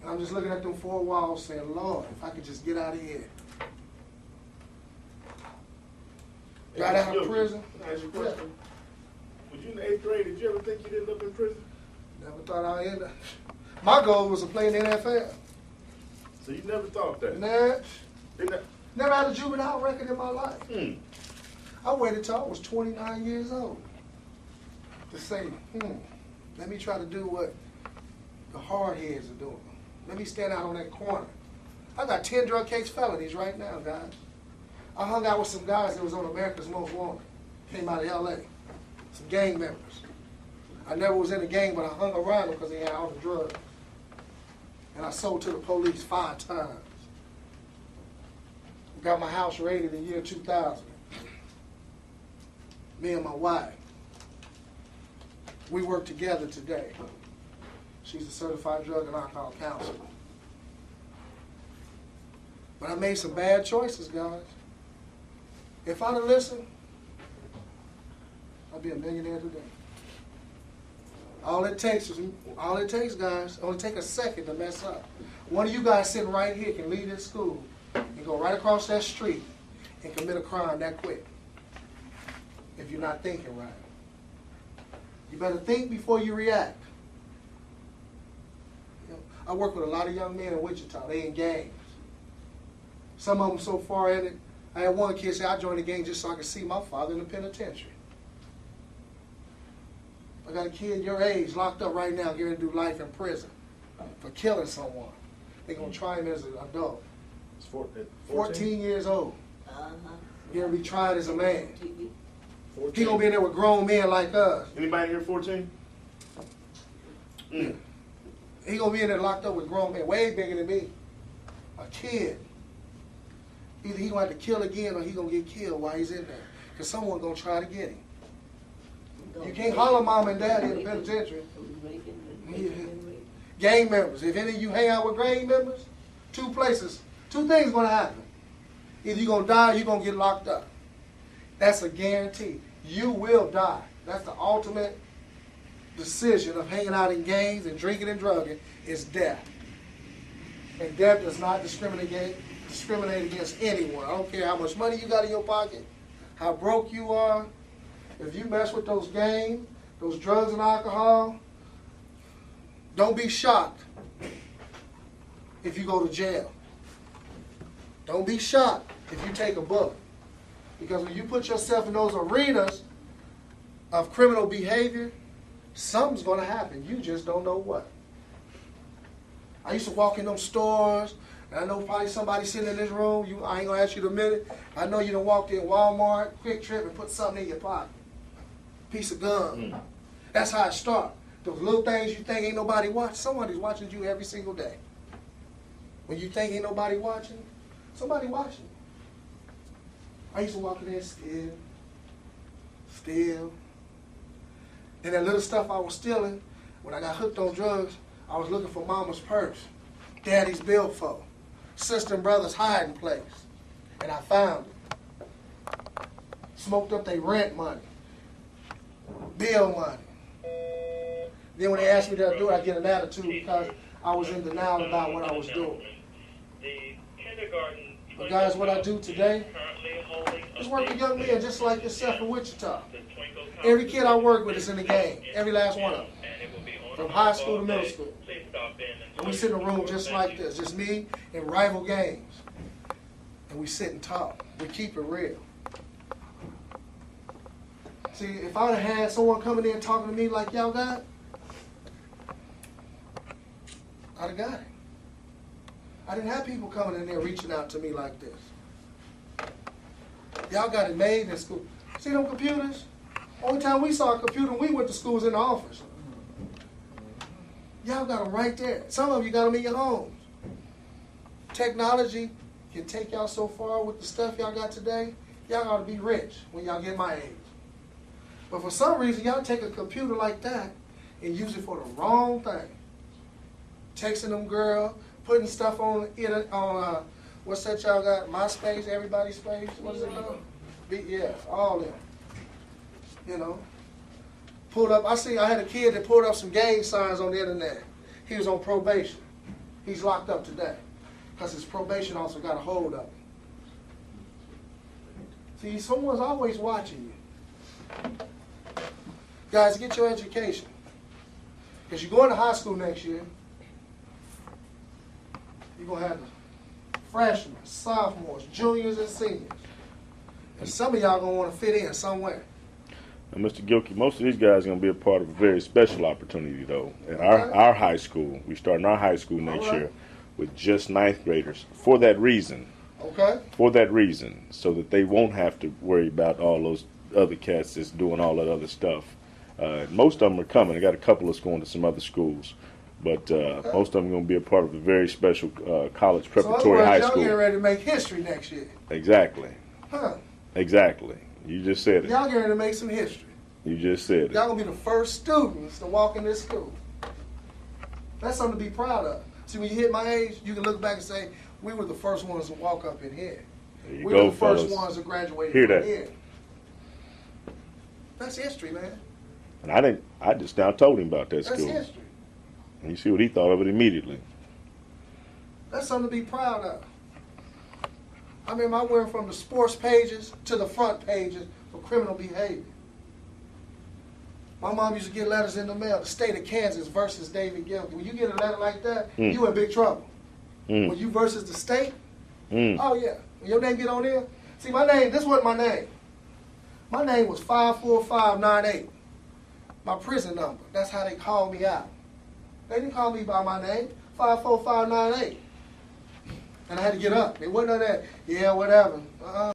And I'm just looking at them four walls saying, Lord, if I could just get out of here. Got out of prison. Can I ask you a question? Was you in the 8th grade? Did you ever think you'd end up in prison? Never thought I'd end up. My goal was to play in the NFL. So you never thought that? Never had a juvenile record in my life. I waited till I was 29 years old to say, let me try to do what the hard heads are doing. Let me stand out on that corner. I got 10 drug case felonies right now, guys. I hung out with some guys that was on America's Most Wanted. Came out of LA. Some gang members. I never was in a gang, but I hung around them because they had all the drugs. And I sold to the police 5 times. Got my house raided in the year 2000. Me and my wife. We work together today. She's a certified drug and alcohol counselor. But I made some bad choices, guys. If I'd have listened, I'd be a millionaire today. All it takes, guys, only take a second to mess up. One of you guys sitting right here can leave this school and go right across that street and commit a crime that quick. If you're not thinking right. You better think before you react. You know, I work with a lot of young men in Wichita. They in gangs. Some of them so far in it. I had one kid say, I joined the gang just so I could see my father in the penitentiary. I got a kid your age locked up right now, getting to do life in prison for killing someone. They're going to try him as an adult. It's 14 years old. Getting to be tried as a man. 14. He going to be in there with grown men like us. Anybody here 14? He going to be in there locked up with grown men, way bigger than me. A kid. Either he going to have to kill again or he going to get killed while he's in there. Because someone going to try to get him. You can't holler mom and daddy in the penitentiary. Gang members. If any of you hang out with gang members, 2 things going to happen. Either you're going to die or you're going to get locked up. That's a guarantee. You will die. That's the ultimate decision of hanging out in gangs and drinking and drugging is death. And death does not discriminate against anyone. I don't care how much money you got in your pocket, how broke you are. If you mess with those gangs, those drugs and alcohol, don't be shocked if you go to jail. Don't be shocked if you take a bullet. Because when you put yourself in those arenas of criminal behavior, something's going to happen. You just don't know what. I used to walk in them stores, and I know probably somebody sitting in this room, I ain't going to ask you in a minute. I know you done walked in Walmart, Quick Trip, and put something in your pocket. Piece of gum. That's how it starts. Those little things you think ain't nobody watching, somebody's watching you every single day. When you think ain't nobody watching, somebody watching. I used to walk in there steal. And that little stuff I was stealing, when I got hooked on drugs, I was looking for mama's purse, daddy's billfold, sister and brother's hiding place. And I found it. Smoked up their rent money. Bill money. Then when they asked me to do it, I get an attitude because I was in denial about what I was doing. But guys, what I do today is work with young men just like yourself in Wichita. Every kid I work with is in the gang. Every last one of them. From high school to middle school. And we sit in a room just like this. Just me and rival gangs. And we sit and talk. We keep it real. See, if I'd have had someone coming in talking to me like y'all got, I'd have got it. I didn't have people coming in there reaching out to me like this. Y'all got it made in school. See them computers? Only time we saw a computer when we went to school was in the office. Y'all got them right there. Some of you got them in your homes. Technology can take y'all so far with the stuff y'all got today. Y'all ought to be rich when y'all get my age. But for some reason, y'all take a computer like that and use it for the wrong thing. Texting them girl, putting stuff on what's that y'all got? MySpace, everybody's space? What is it called? Yeah, all them. You know. Pulled up, I had a kid that pulled up some gang signs on the internet. He was on probation. He's locked up today because his probation officer got a hold of him. See, someone's always watching you. Guys, get your education. Because you're going to high school next year. You're going to have the freshmen, sophomores, juniors, and seniors. And some of y'all going to want to fit in somewhere. And Mr. Gilkey, most of these guys are going to be a part of a very special opportunity, though. At our high school, we starting our high school next year with just 9th graders for that reason. Okay. For that reason, so that they won't have to worry about all those other cats that's doing all that other stuff. Most of them are coming. I got a couple that's going to some other schools, but most of them are going to be a part of a very special college preparatory high school. Y'all getting ready to make history next year. Exactly. Huh. Exactly. You just said it. Y'all getting ready to make some history. You just said it. Y'all gonna be the first students to walk in this school. That's something to be proud of. See, when you hit my age, you can look back and say, we were the first ones to walk up in here. There you We go, were the first fellas. ones to graduate Hear from that. here. That's history, man. And I just now told him about that That's school. history. And you see what he thought of it immediately. That's something to be proud of. I mean, I went from the sports pages to the front pages for criminal behavior. My mom used to get letters in the mail, the state of Kansas versus David Gilkey. When you get a letter like that, you in big trouble. When you versus the state, oh yeah. When your name get on there, see my name, this wasn't my name. My name was 54598. My prison number. That's how they called me out. They didn't call me by my name, 54598. And I had to get up. It wasn't none of that, yeah, whatever.